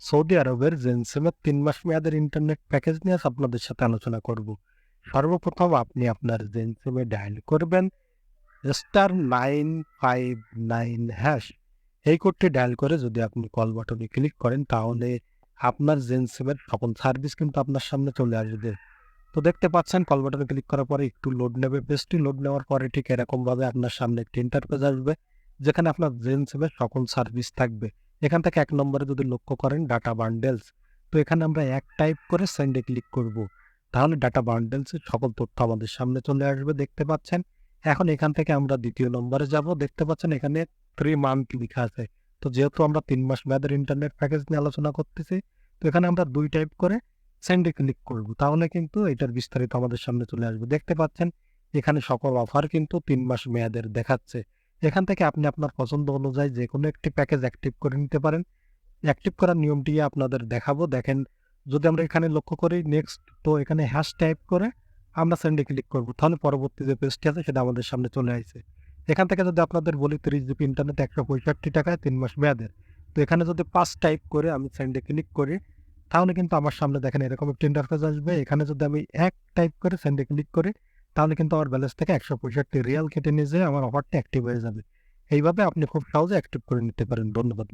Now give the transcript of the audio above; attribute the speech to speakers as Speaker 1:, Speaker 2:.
Speaker 1: Saudi আরবের gen সিমের ৩ মাস মেয়াদের ইন্টারনেট প্যাকেজ নিয়ে আজ আপনাদের সাথে আলোচনা করব। সর্বপ্রথম আপনি আপনার জেন সিমে ডায়াল করবেন *959#। এই কোডটি ডায়াল করে যদি আপনি কল বাটনে ক্লিক করেন তাহলে আপনার জেন সিমের সকল সার্ভিস কিন্তু আপনার সামনে চলে আসবে। তো দেখতে পাচ্ছেন কল বাটনে ক্লিক করার পরে একটু লোড নেবে, পেজটি লোড নেওয়ার পরে ঠিক এরকমভাবে আপনার সামনে একটি ইন্টারফেস আসবে যেখানে আপনার জেন সিমের সকল সার্ভিস থাকবে। এখান থেকে ১ নম্বরে যদি লক্ষ্য করেন ডাটা বান্ডেলস, তো এখানে আমরা ১ টাইপ করে সেন্ডে ক্লিক করব। তাহলে ডাটা বান্ডেলসের সকল তথ্য আমাদের সামনে চলে আসবে দেখতে পাচ্ছেন। এখন এখান থেকে আমরা ২য় নম্বরে যাব। দেখতে পাচ্ছেন এখানে 3 মান্থ লিখা আছে। তো যেহেতু আমরা ৩ মাস মেয়াদের ইন্টারনেট প্যাকেজ নিয়ে আলোচনা করতেছি, তো এখানে আমরা ২ টাইপ করে সেন্ডে ক্লিক করব। তাহলে কিন্তু এটার বিস্তারিত আমাদের সামনে চলে আসবে। দেখতে পাচ্ছেন এখানে সকল অফার কিন্তু ৩ মাস মেয়াদের দেখাচ্ছে। এখান থেকে আপনি আপনার পছন্দ অনুযায়ী যেকোনো একটি প্যাকেজ অ্যাক্টিভ করে নিতে পারেন। অ্যাক্টিভ করার নিয়মটি আপনাদের দেখাবো। দেখেন, যদি আমরা এখানে লক্ষ্য করি নেক্সট, তো এখানে হ্যাশ টাইপ করে আমরা সেন্ডে ক্লিক করব। তাহলে পরবর্তী যে পেজটি আছে সেটা আমাদের সামনে চলে আসছে। এখান থেকে যদি আপনাদের বলি ৩০ জিবি ইন্টারনেট ১৬৫ টাকায় ৩ মাস মেয়াদের। তো এখানে যদি ৫ টাইপ করে আমি সেন্ডে ক্লিক করি তাহলে কিন্তু আমার সামনে দেখেন এরকম একটি ইন্টারফেস আসবে। এখানে যদি আমি ১ টাইপ করে সেন্ডে ক্লিক করি তাহলে কিন্তু আমার ব্যালেন্স থেকে ১৬৫ রিয়াল কেটে নিয়ে যেয়ে আমার অফারটা অ্যাক্টিভ হয়ে যাবে। এইভাবে আপনি খুব সহজে অ্যাক্টিভ করে নিতে পারেন। ধন্যবাদ।